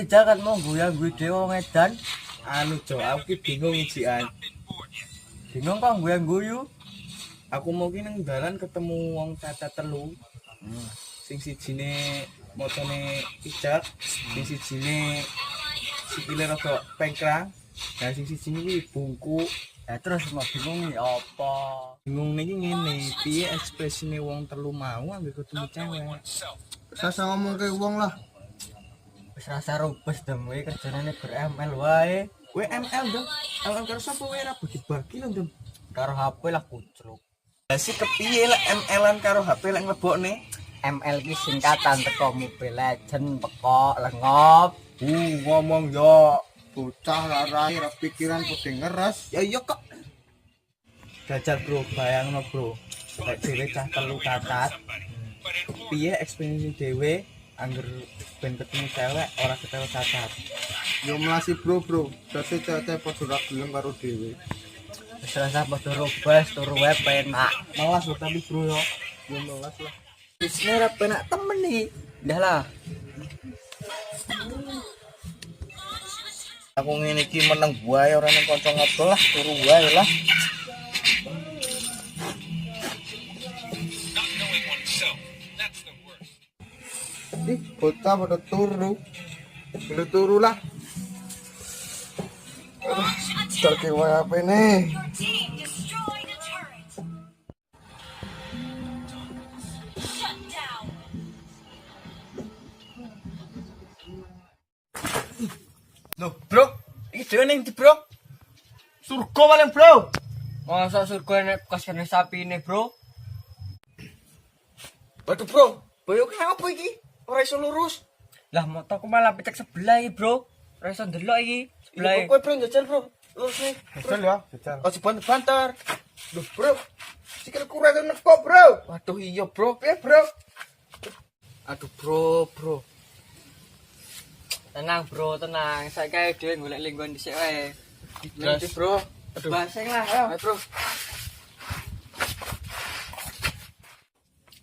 ki jagat mau goyang-goyang dhewe wong edan. Anu Jo, aku ki bingung jian. Bingung kok goyang-guyu. Aku mau ki nang dalan ketemu wong cacat telu. Sing sijine motone pijak, sing sijine sikile rada pengkrang. Nah sing sijine kuwi bungkuk. Ya terus mau bingung nih apa? Bingung niki ngene, piye ekspresine wong telu mau anggere ketemu cewek. Sasa ngomong ke wong lah. Wis rasa rubes dem kowe kerjane ber-ML wae. Kowe ML dong. ML karo sapa wae ra bagi-bagi lho, Dem. Karo HP lah kucluk. Lah sik kepiye lah ML-an karo HP lek nglebokne? ML ki singkatan teko Mobile Legend, pekok, lengop. Ngomong yo bocah larai ra pikiran puding ngeres. Ya iya kok. Jajal bro, bayangno bro. Lek dhewe cah telu cacat. Piye ekspresi dhewe angger ben ketemu cewek ora ketemu cacat. Yo melasi bro. Dadi cewek padha ra gelem karo dhewe. Wis rasa padha rubes turu wae penak. Malas lho tapi bro yo. Yo melas lah. Wis ora penak temen nih. Dah lah. Aku ngene iki meneng wae ora nang kanca ngobrol lah, turu wae lah. Ih, bocah pada turu. Udah turu lah. Cari wae apa nih? Loh, bro, iki dhewe ning ndi, bro? Surga paling, bro. Masa surga nek kasane sapi ini, Bro? Waduh, bro. Boyo kenapa iki? Ora iso lurus. Lah motoku malah pecek sebelah iki, Bro. Ora iso ndelok iki. Sebelah. Kowe bro njajal, bro. Lurus nih. Jajal ya, jajal. Oh, banter-banter. Loh, bro. Sikilku ora nekok, bro. Waduh, iya, bro. Piye, bro? Aduh, bro. Tenang, Bro, tenang. Saiki dhewe golek lingkungan dhisik wae. Nanti, bro. Aduh. Baseng lah, ayo. Ayo, bro.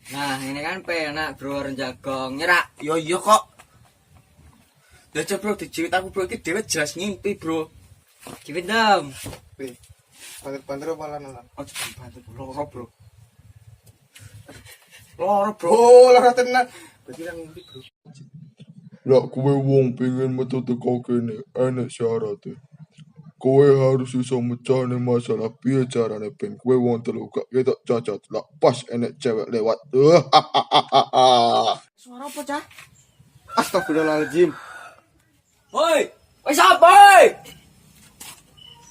Nah, ini kan penak, Bro, orang jagong nyerak. Yo iya kok. Jajal, bro, dijewit aku, bro. Iki dhewe jelas ngimpi, bro. Cipit dong. Pi. Banter-banter apa lan. Oh, bantu, loro, bro. Loro, bro. Oh, lara tenan. Berarti kan ngimpi, bro. Lah kowe wong pengen metu teko kene enek syaratnya. Kowe harus iso mecahne masalah piye carane ben kowe wong telu gak ketok cacat. Lah pas enek cewek lewat. Suara apa, Cah? Astagfirullahaladzim. Woi, wis apa, woi?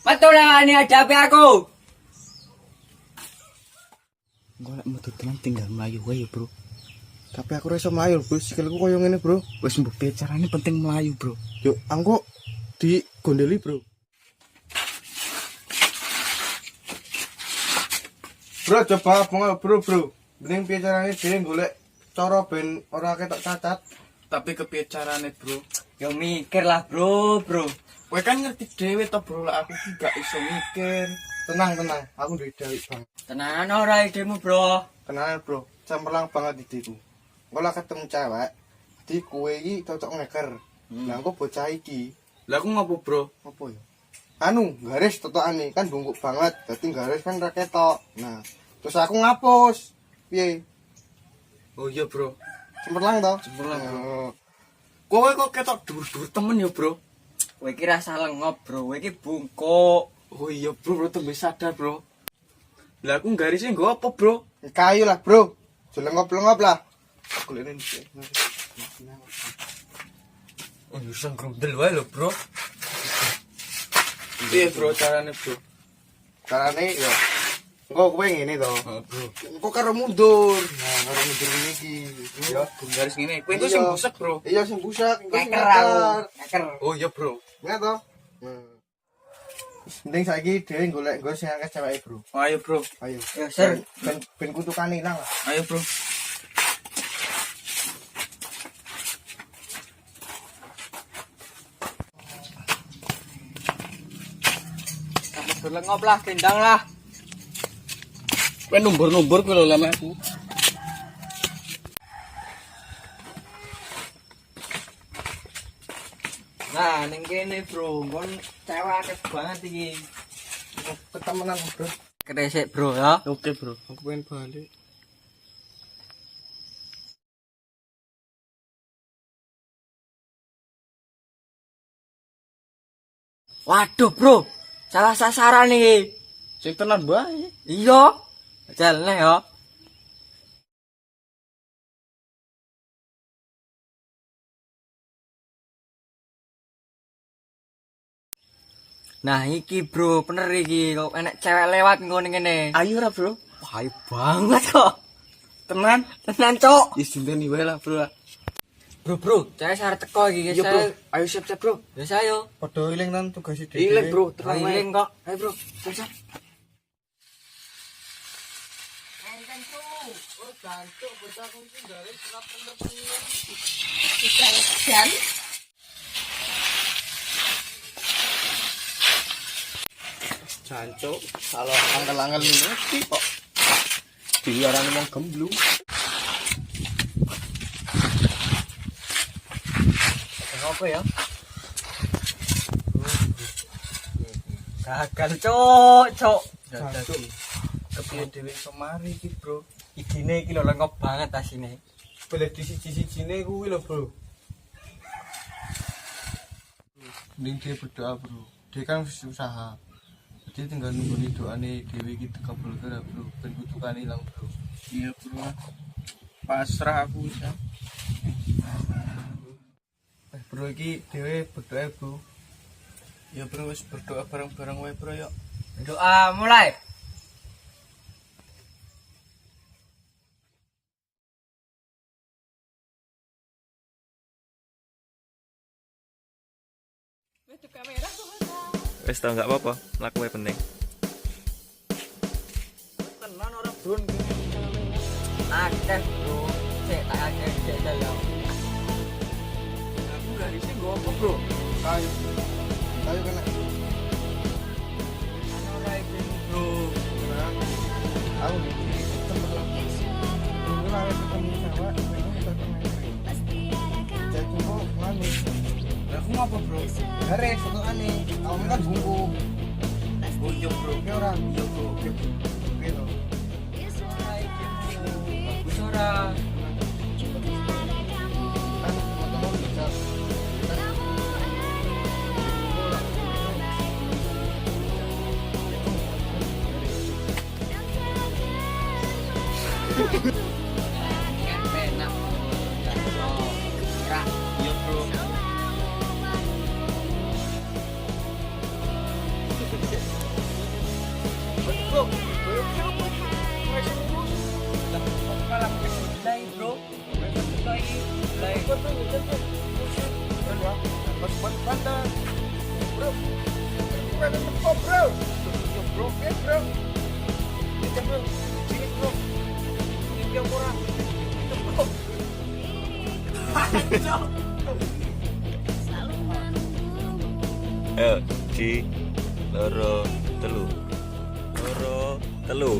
Betul lah ini hadapi aku. Golek metu tenan tinggal mlayu wae, bro. Tapi aku ora iso mlayu, bro. Sikilku koyo ngene, bro. Wis mbok piye carane penting mlayu, bro. Yuk, angko di gondeli, bro. Bro, coba ngomong, bro. Mending piye carane dhewe golek cara ben ora ketok cacat. Tapi kepiye carane, bro? Yo mikir lah, Bro. Kowe kan ngerti dhewe to, bro. Lah aku ki gak iso mikir. Tenang. Aku duwe dalil, Bang. Tenanan ora idemu, Bro. Kenalan, bro. Cemerlang banget ideku. Engko lah ketemu cewek, di kowe iki cocok ngeker. Lah engko bocah iki, Lah aku ngopo, bro? apa ya? Anu, garis totokane kan bungkuk banget. Dadi garis kan ra ketok. Nah, terus aku ngapus. Piye? Oh iya, bro. Cemerlang to? Cemerlang, bro. Oh. Kowe kok ketok dur-dur temen ya, bro? Kowe iki rasa lengop, Bro. Kowe iki bungkuk. Oh iya, bro, tembe sadar, bro. Lah aku garisnya nggo apa, bro? Kayu lah, bro. Jelengop-lengop lah. Golek ini. Oh, nyusang grundel wae lho, bro. Piye, bro, carane, bro? Carane ya. Engko kowe ngene to. Oh, bro. Engko karo mundur. Nah, karo mundur ngene iki. Ya, garis ngene. Kowe itu sing busek, bro. Iya sing busak, engko sing Ngeker aku. ngeker. Ngeker. Oh iya, bro. Ngene to. Mending saiki dhewe golek nggo sing akeh ceweke, bro. Ayo, bro. Ayo. Ya, Sir. Ben kutukane ilang lah. Ayo, bro. Lengop lah, gendang lah. Kowe numbur-numbur kowe lho lama aku. Nah, ning kene, Bro. Kon cewek akeh banget iki. Ketemenan, Bro. Kresek bro ya. Oke, Bro. Aku pengen balik. Waduh bro, salah sasaran nih. Sing tenan bae. Iya, jalan ya. Nah iki bro, bener iki. Kok enek cewek lewat ngono ngene. Ayo ra, Bro. Wah, ayo banget kok. Tenan. Tenan cok. Wis dinteni wae lah, Bro. Bro, saya sare teko iki. Iya, Bro. Ayo siap-siap bro. Ya saya. Padha ilang nang tugas dhewe. Ilang, Bro. Terang iling kok. Ayo bro, siap-siap. Jancuk, kalau angel-angel ini kok diarani wong gemblung. Apa ya? Gagal cok. Jancuk. Kepiye dhewe semari iki, Bro? Idine iki lho lengkap banget asine. Boleh di siji-sijine kuwi lho, Bro. Mending dia berdoa, Bro. Dia kan harus usaha. Jadi tinggal nunggu doane dhewe iki dikabul karo, Bro. Ben kutukane ilang, Bro. Iya, Bro. Pasrah aku wis. Bro iki dhewe berdoa, Bro. Ya, Bro, wis berdoa bareng-bareng wae, Bro, yuk. Doa mulai. Wes tau nggak apa-apa, laku wae penting. Tenan ora, Bro, kene. Akeh bro. Cek tak akeh cek saya. Aku dari sing nggo apa, Bro? Kayu. Kayu kena. Ano ora iki bro. Aku iki temen lagi. Dulu lah ketemu sama memang kita pernah. Jadi mau nganu. Lah aku ngapa, Bro? Garis fotoane. Kamu kan bungku. Bojong, Bro. Oke ora? Iya, Bro. Oke. Oke to. Bagus ora. Kan foto bisa. Enak. Ora. Iya, Bro. Bro. Malah mulai bro. Mulai. Ayo, Ci, loro, telu. Loro, telu.